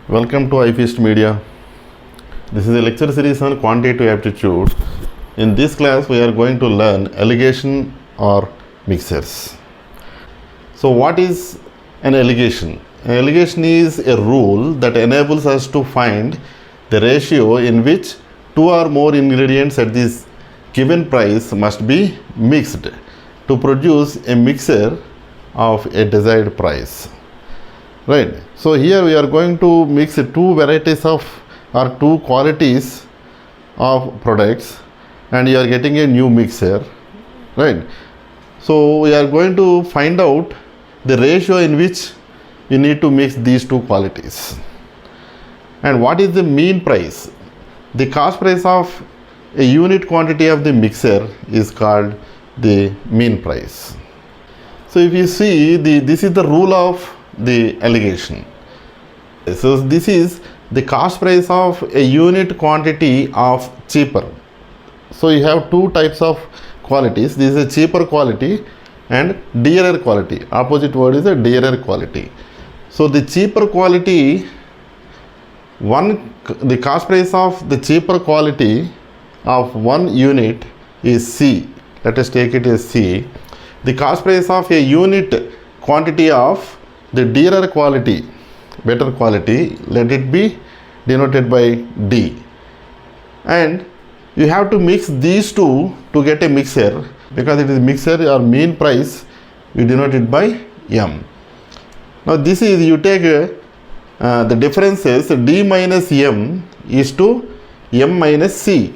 Welcome to iFeast Media. This is a lecture series on Quantitative Aptitude. In this class, we are going to learn alligation or mixers. So, what is an alligation? An alligation is a rule that enables us to find the ratio in which two or more ingredients at this given price must be mixed to produce a mixer of a desired price. Right. So here we are going to mix two varieties of or two qualities of products, and you are getting a new mixer. Right. So we are going to find out the ratio in which you need to mix these two qualities. And what is the mean price? The cost price of a unit quantity of the mixer is called the mean price. So if you see, this is the rule of the alligation. So this is the cost price of a unit quantity of cheaper. So you have two types of qualities. This is a cheaper quality and dearer quality. Opposite word is a dearer quality. So the cheaper quality, the cost price of the cheaper quality of one unit is C. Let us take it as C. The cost price of a unit quantity of the dearer quality, better quality, let it be denoted by D. And you have to mix these two to get a mixer. Because it is mixer or mean price, you denote it by M. Now this is, you take the differences D minus M is to M minus C.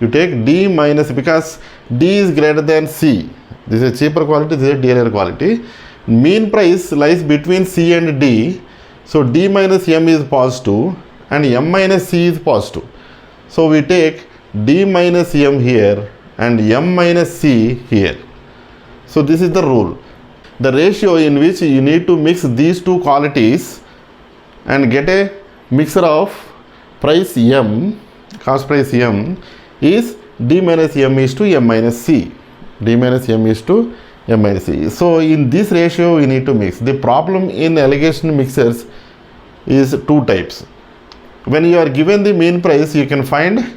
You take D minus, because D is greater than C. This is a cheaper quality, this is a dearer quality. Mean price lies between C and D. So D minus M is positive and M minus C is positive. So we take D minus M here and M minus C here. So this is the rule. The ratio in which you need to mix these two qualities and get a mixer of price M, cost price M, is D minus M is to M minus C. D minus M is to M minus C. So in this ratio you need to mix. The problem in alligation mixers is two types. When you are given the mean price, you can find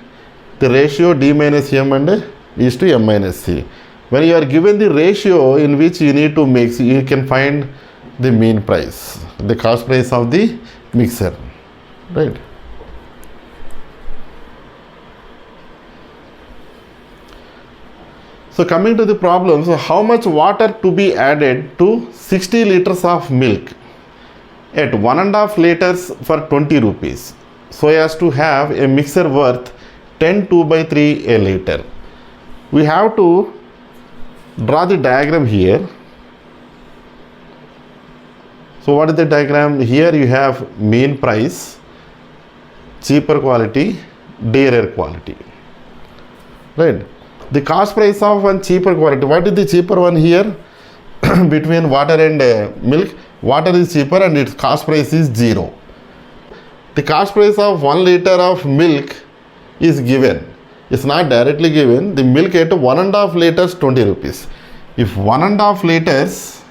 the ratio D minus M and is to M minus C. When you are given the ratio in which you need to mix, you can find the mean price, the cost price of the mixer. Right. So coming to the problem, so how much water to be added to 60 liters of milk at 1.5 liters for 20 rupees, so as to have a mixer worth 10 2/3 a liter. We have to draw the diagram here. So what is the diagram? Here you have mean price, cheaper quality, dearer quality. Right. The cost price of one cheaper quality. What is the cheaper one here? Between water and milk, water is cheaper and its cost price is 0. The cost price of 1 liter of milk is given. It's not directly given. The milk at 1.5 liters 20 rupees. If 1.5 liters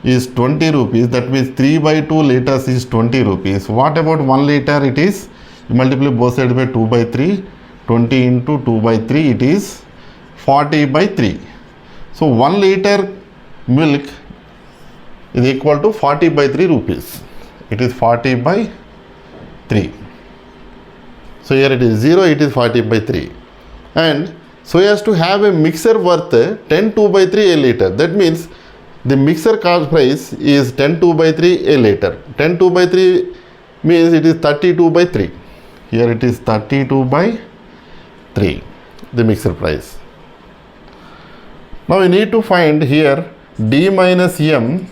is 20 rupees, that means 3/2 liters is 20 rupees. What about 1 liter? It is, you multiply both sides by 2/3. 20 into 2/3, it is 40/3. So 1 liter milk is equal to 40/3 rupees. It is 40/3. So here it is 0, it is 40/3. And so as to have a mixer worth 10 2/3 a liter, that means the mixer cost price is 10 2/3 a liter. 10 2/3 means it is 32/3. Here it is 32/3, the mixer price. Now we need to find here D minus M,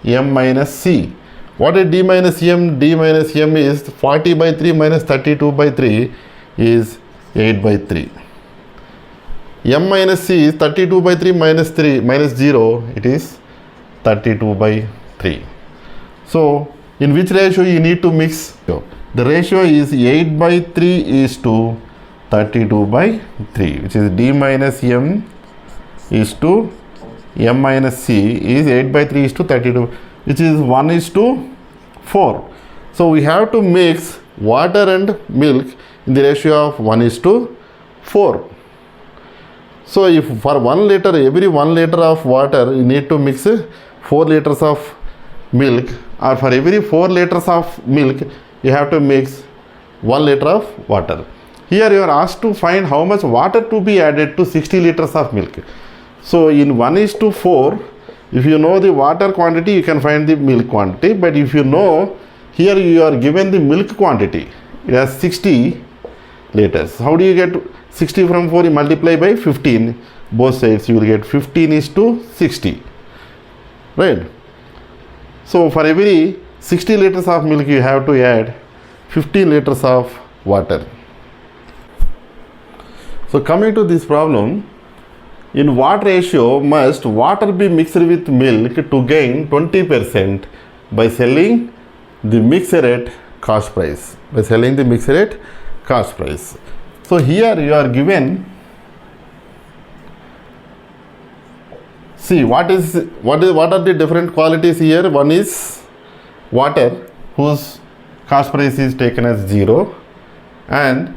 M minus C. What is D minus M? D minus M is 40/3 minus 32/3 is 8/3. M minus C is 32/3 minus 3 minus 0, it is 32/3. So in which ratio you need to mix? The ratio is 8/3 is to 32/3, which is D minus M is to M minus C is 8/3 is to 32, which is 1:4. So we have to mix water and milk in the ratio of 1:4. So if for 1 liter, every 1 liter of water, you need to mix 4 liters of milk, or for every 4 liters of milk, you have to mix 1 liter of water. Here you are asked to find how much water to be added to 60 liters of milk. So in 1:4, if you know the water quantity, you can find the milk quantity. But if you know, here you are given the milk quantity, it has 60 liters. How do you get 60 from 4? You multiply by 15. Both sides you will get 15:60. Right? So for every 60 liters of milk, you have to add 15 liters of water. So coming to this problem, in what ratio must water be mixed with milk to gain 20% by selling the mixer at cost price? By selling the mixer at cost price. So here you are given, see what are the different qualities here. One is water, whose cost price is taken as 0, and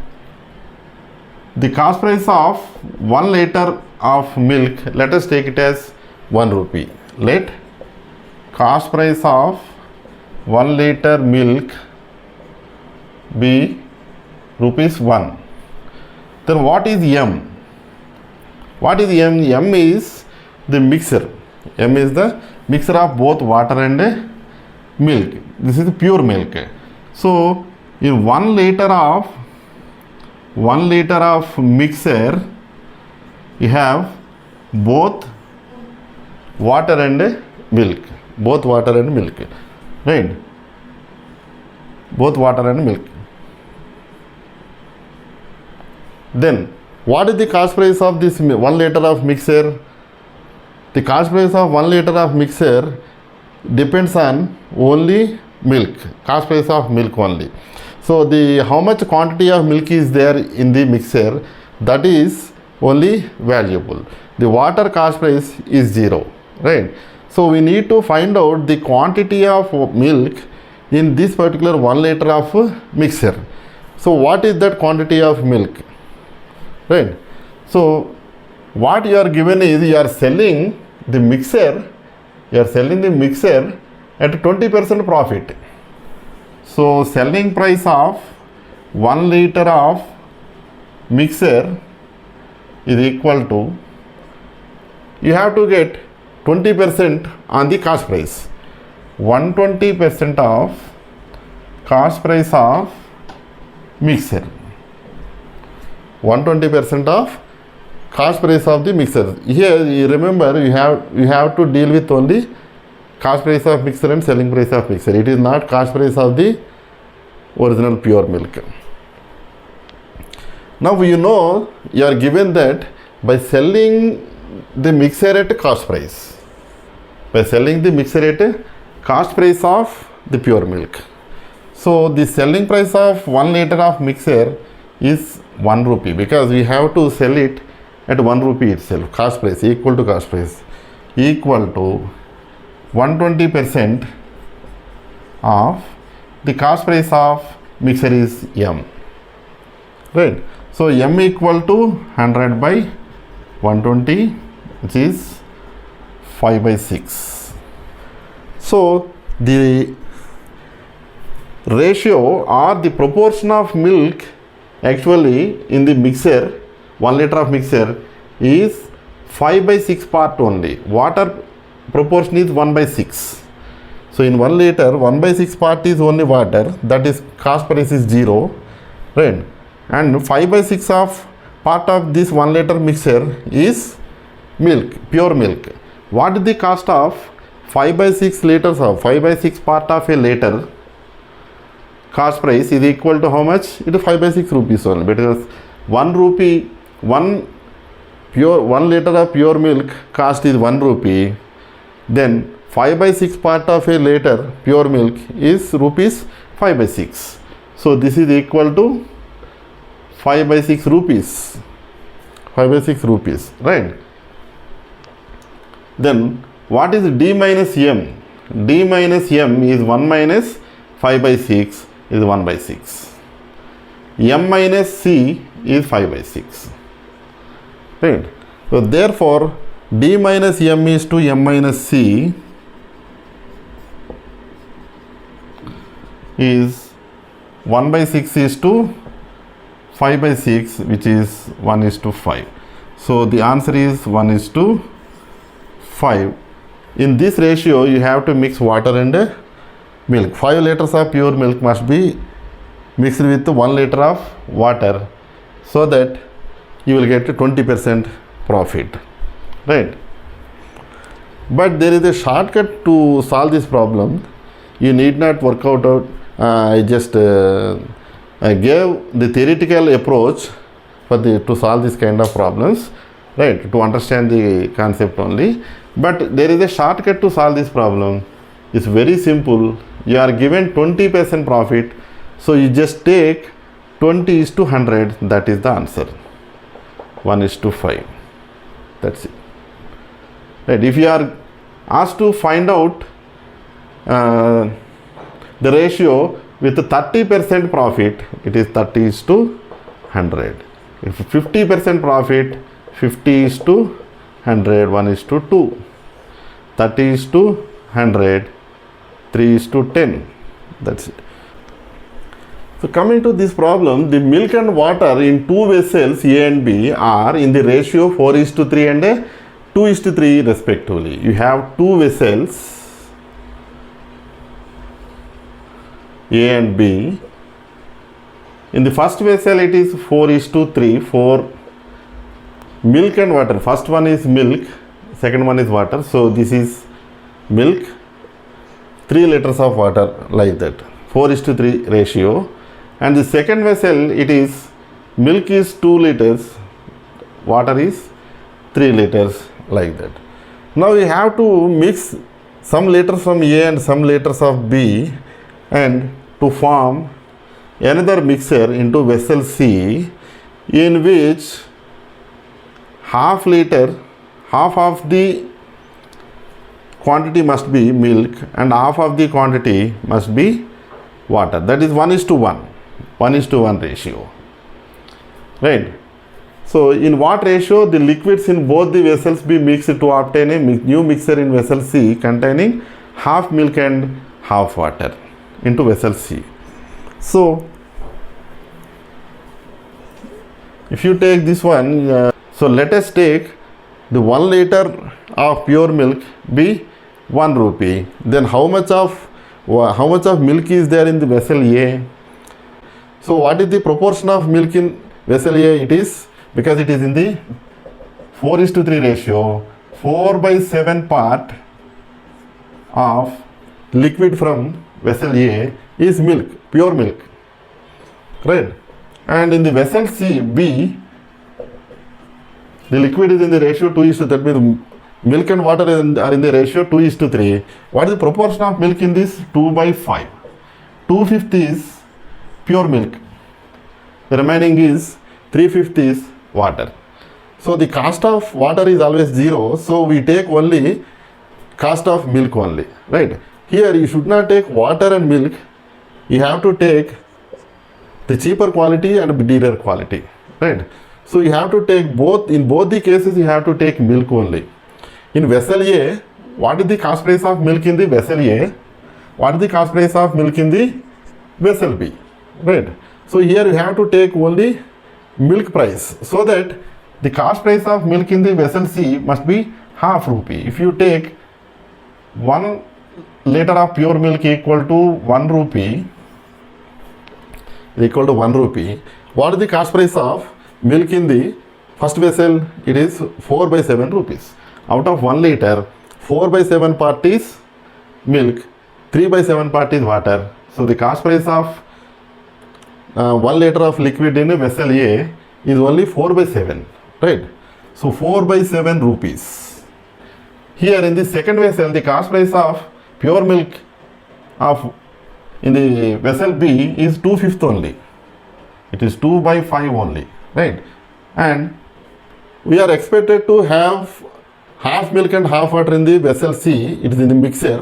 the cost price of 1 liter of milk, let us take it as 1 rupee. Let cost price of 1 liter milk be rupees 1. Then what is M? What is M? M is the mixer. M is the mixer of both water and milk. This is pure milk. So in 1 liter of mixer, you have both water and milk. Both water and milk. Right? Both water and milk. Then what is the cost price of this 1 liter of mixer? The cost price of 1 liter of mixer depends on only milk. Cost price of milk only. So the how much quantity of milk is there in the mixer, that is only valuable. The water cost price is 0. Right? So we need to find out the quantity of milk in this particular 1 liter of mixer. So what is that quantity of milk? Right? So what you are given is, you are selling the mixer at 20% profit. So selling price of 1 liter of mixer is equal to, you have to get 20% on the cost price. 120% of cost price of mixer. 120% of cost price of the mixer. Here you remember, you have to deal with only cost price of mixer and selling price of mixer. It is not cost price of the original pure milk. Now you know, you are given that by selling the mixer at cost price. By selling the mixer at cost price of the pure milk. So the selling price of 1 liter of mixer is 1 rupee, because we have to sell it at 1 rupee itself. Cost price equal to cost price equal to 120% of the cost price of mixer is M. Right? So M equal to 100 by 120, which is 5/6. So the ratio or the proportion of milk actually in the mixer, 1 liter of mixer, is 5/6 part only. Water proportion is 1/6. So in 1 liter, 1/6 part is only water, that is cost price is 0. Right? And 5/6 of part of this 1 liter mixture is milk, pure milk. What is the cost of 5/6 liters of 5/6 part of a liter? Cost price is equal to how much? It is 5/6 rupees only, because 1 rupee, 1 liter of pure milk cost is 1 rupee. Then 5/6 part of a liter pure milk is rupees 5/6. So this is equal to 5/6 rupees. 5/6 rupees, right? Then what is D minus M? D minus M is 1 minus 5 by 6 is 1 by 6. M minus C is 5 by 6. Right. So therefore, D minus M is to M minus C is 1 by 6 is to 5 by 6, which is 1 is to 5. So the answer is 1 is to 5. In this ratio, you have to mix water and milk. 5 liters of pure milk must be mixed with 1 liter of water, so that you will get 20% profit, right? But there is a shortcut to solve this problem. You need not work out. I just I gave the theoretical approach to solve this kind of problems, right? To understand the concept only. But there is a shortcut to solve this problem. It's very simple. You are given 20% profit, so you just take 20 is to 100. That is the answer. 1 is to 5. That's it. Right. If you are asked to find out the ratio with 30% profit, it is 30 is to 100. If 50% profit, 50 is to 100, 1 is to 2. 30 is to 100, 3 is to 10. That's it. So coming to this problem, the milk and water in two vessels A and B are in the ratio 4 is to 3 and 2 is to 3 respectively. You have two vessels A and B. In the first vessel it is 4 is to 3 for milk and water. First one is milk, second one is water. So this is milk, 3 liters of water, like that. 4 is to 3 ratio. And the second vessel, it is milk is 2 liters, water is 3 liters, like that. Now we have to mix some liters from A and some liters of B and to form another mixture into vessel C, in which half of the quantity must be milk and half of the quantity must be water. That is 1 is to 1. 1 is to 1 ratio, right? So in what ratio the liquids in both the vessels be mixed to obtain a new mixture in vessel C containing half milk and half water into vessel C. So if you take this one, so let us take the 1 liter of pure milk be 1 rupee. Then how much of milk is there in the vessel A? So what is the proportion of milk in vessel A? It is, because it is in the 4 is to 3 ratio, 4 by 7 part of liquid from vessel A is milk, pure milk, right? And in the vessel C, B, the liquid is in the ratio 2 is to 3. That means milk and water are in the ratio 2 is to 3. What is the proportion of milk in this? 2 by 5. 2/5 is pure milk. The remaining is 3/5 is water. So the cost of water is always 0. So we take only cost of milk only, right? Here you should not take water and milk. You have to take the cheaper quality and dearer quality, right? So you have to take both. In both the cases you have to take milk only. In vessel A, what is the cost price of milk in the vessel A? What is the cost price of milk in the vessel B, right? So here you have to take only milk price, so that the cost price of milk in the vessel C must be half rupee. If you take 1 liter of pure milk equal to 1 rupee, what is the cost price of milk in the first vessel? It is 4 by 7 rupees. Out of 1 liter, 4 by 7 part is milk, 3 by 7 part is water. So the cost price of 1 liter of liquid in a vessel A is only 4 by 7, right? So 4 by 7 rupees. Here in the second vessel, the cost price of pure milk of in the vessel B is 2/5 only. It is 2 by 5 only, right? And we are expected to have half milk and half water in the vessel C. It is in the mixer.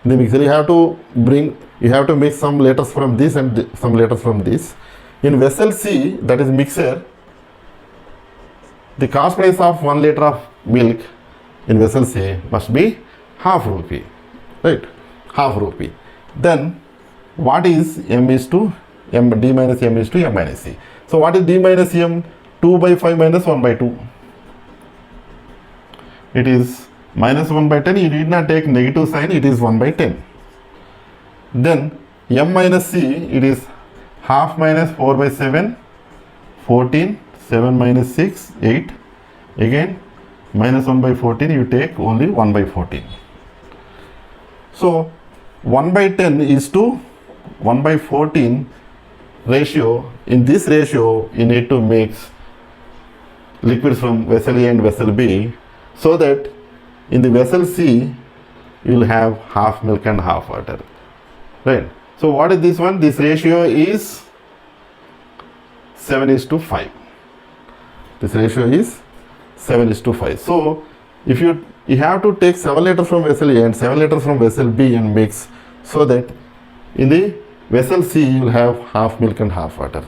In the mixer, you have to mix some liters from this and some liters from this. In vessel C, that is mixer, the cost price of 1 liter of milk in vessel C must be half rupee, right? Half rupee. Then what is M is to M, D minus M is to M minus C. So what is D minus M? 2 by 5 minus 1 by 2. It is minus 1 by 10. You need not take negative sign. It is 1 by 10. Then M minus C, it is half minus 4 by 7, 14, 7 minus 6, 8. Again minus 1 by 14, you take only 1 by 14. So 1 by 10 is to 1 by 14 ratio. In this ratio, you need to mix liquids from vessel A and vessel B, so that in the vessel C, you will have half milk and half water, right? So what is this one? This ratio is 7:5. This ratio is 7:5. So if you have to take 7 liters from vessel A and 7 liters from vessel B and mix, so that in the vessel C you will have half milk and half water.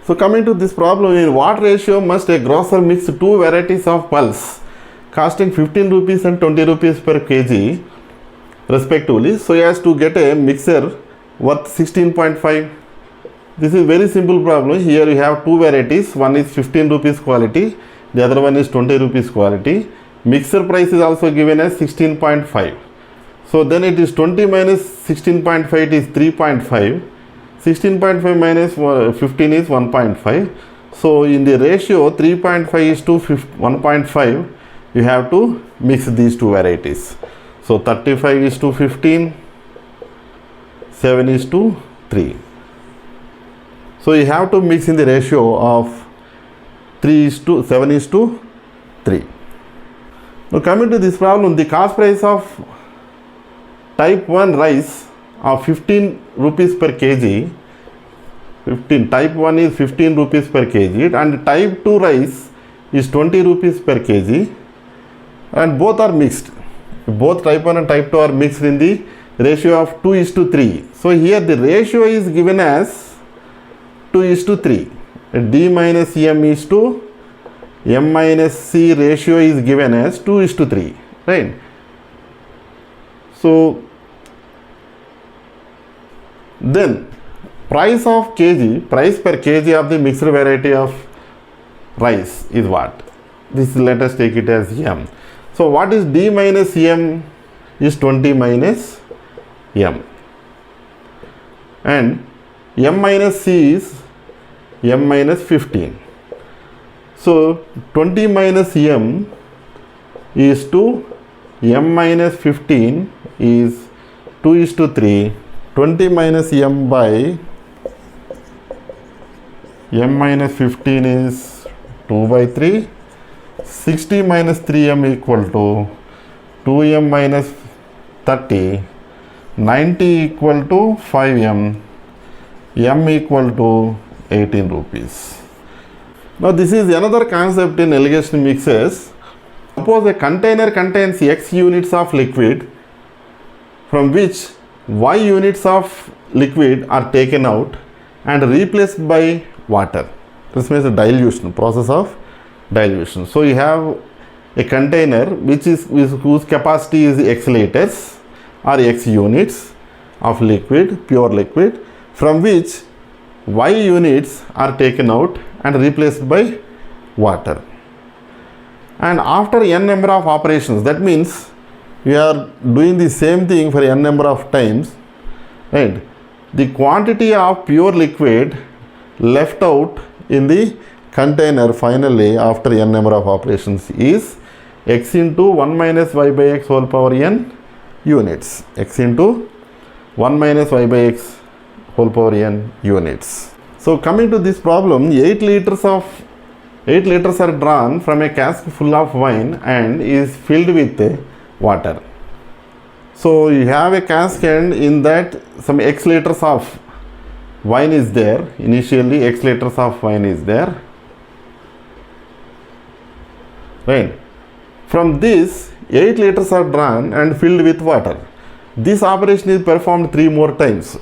So coming to this problem, in what ratio must a grocer mix two varieties of pulse costing 15 rupees and 20 rupees per kg respectively, so as to get a mixer worth 16.5? This is very simple problem. Here you have two varieties. One is 15 rupees quality, the other one is 20 rupees quality. Mixer price is also given as 16.5. So then it is 20 minus 16.5, it is 3.5. 16.5 minus 15 is 1.5. So in the ratio 3.5 is to 1.5, you have to mix these two varieties. So 35 is to 15, 7 is to 3. So you have to mix in the ratio of 7 is to 3. Now coming to this problem, the cost price of type 1 rice of 15 rupees per kg, type 1 is 15 rupees per kg, and type 2 rice is 20 rupees per kg, and both are mixed. Both type 1 and type 2 are mixed in the ratio of 2:3. So here the ratio is given as 2:3. D minus M is to M minus C ratio is given as 2:3, right? So then price per kg of the mixed variety of rice is what? This, let us take it as M. So what is D minus M? Is 20 minus M, and M minus C is M minus 15. So 20 minus M is to M minus 15 is 2:3. 20 minus M by M minus 15 is 2/3. 60 minus 3M equal to 2M minus 30. 90 equal to 5M. M equal to 18 rupees. Now this is another concept in alligation mixes. Suppose a container contains X units of liquid, from which Y units of liquid are taken out and replaced by water. This means a dilution, process of dilution. So you have a container whose capacity is X liters or X units of liquid, pure liquid, from which Y units are taken out and replaced by water. And after n number of operations, that means we are doing the same thing for n number of times, right? The quantity of pure liquid left out in the container finally after n number of operations is X into 1 minus Y by X whole power n units. X into 1 minus Y by X whole power n units. So coming to this problem, 8 liters are drawn from a cask full of wine and is filled with water. So you have a cask and in that some X liters of wine is there. Initially X liters of wine is there, right? From this 8 liters are drawn and filled with water. This operation is performed 3 more times.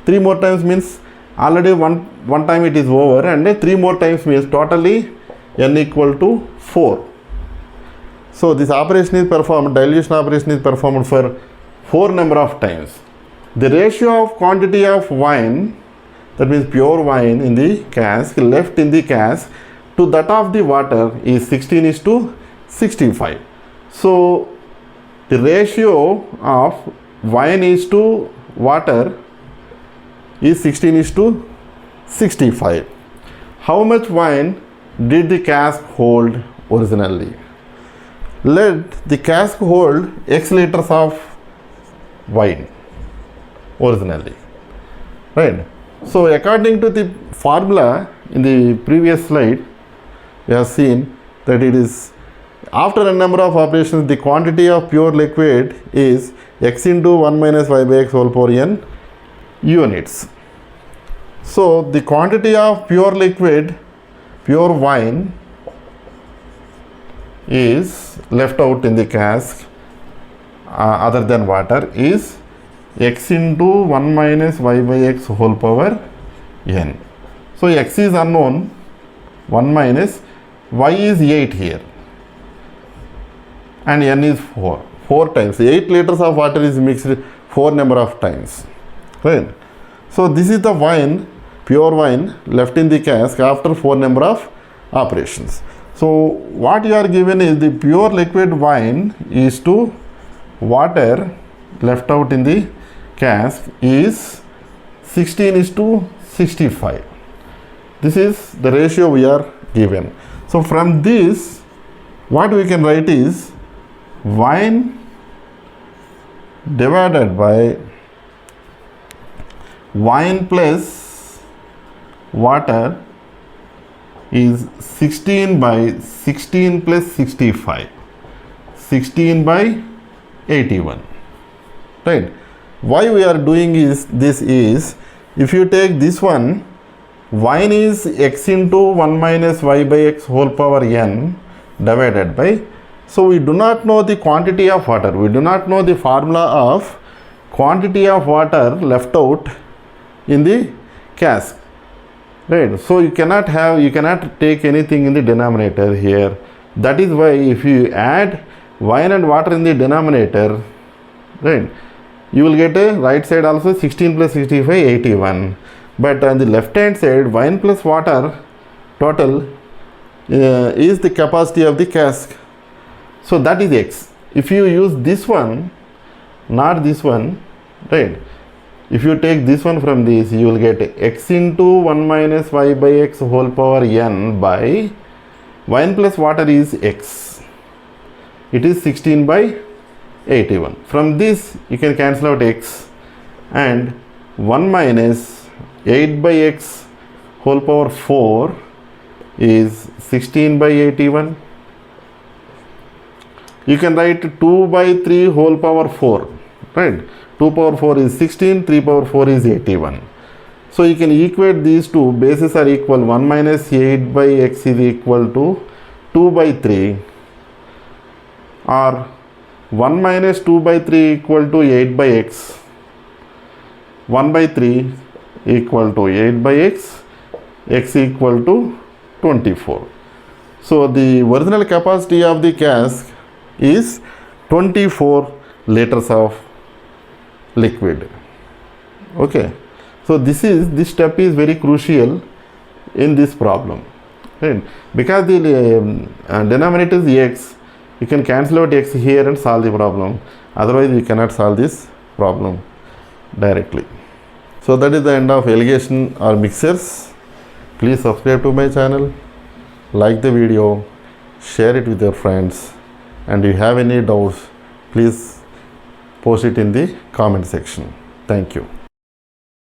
3 more times means already one time it is over, and 3 more times means totally n equal to 4. So this operation is performed, dilution operation is performed for 4 number of times. The ratio of quantity of wine, that means pure wine in the cask, left in the cask to that of the water is 16:65. So the ratio of wine is to water is 16:65. How much wine did the cask hold originally? Let the cask hold X liters of wine originally, right? So according to the formula in the previous slide, we have seen that it is after a number of operations, the quantity of pure liquid is x into 1 minus y by x whole power n units. So the quantity of pure liquid, pure wine, is left out in the cask other than water is x into 1 minus y by x whole power n. So x is unknown, 1 minus, y is 8 here, and n is 4. 4 times. 8 liters of water is mixed 4 number of times, right? So this is the wine, pure wine left in the cask after 4 number of operations. So what you are given is the pure liquid wine is to water left out in the cask is 16:65. This is the ratio we are given. So from this, what we can write is wine divided by wine plus water is 16 by 16 plus 65, 16 by 81, right? Why we are doing is this is, if you take this one, wine is x into 1 minus y by x whole power n divided by, so we do not know the quantity of water, we do not know the formula of quantity of water left out in the cask, right? So you cannot take anything in the denominator here. That is why if you add wine and water in the denominator, right, you will get a right side also 16 plus 65, 81. But on the left hand side, wine plus water total is the capacity of the cask. So that is x. If you use this one, not this one, right? If you take this one from this, you will get x into 1 minus y by x whole power n by wine plus water is x. It is 16 by 81. From this, you can cancel out x, and 1 minus 8 by x whole power 4 is 16 by 81. You can write 2 by 3 whole power 4, right? 2 power 4 is 16, 3 power 4 is 81. So you can equate these two, bases are equal, 1 minus 8 by x is equal to 2 by 3, or 1 minus 2 by 3 equal to 8 by x, 1 by 3 equal to 8 by x, x equal to 24. So the original capacity of the cask is 24 liters of liquid. Okay, so this step is very crucial in this problem, right? Because the denominator is x, you can cancel out x here and solve the problem. Otherwise you cannot solve this problem directly. So that is the end of alligation or mixers. Please subscribe to my channel, like the video, share it with your friends, and if you have any doubts, please post it in the comment section. Thank you.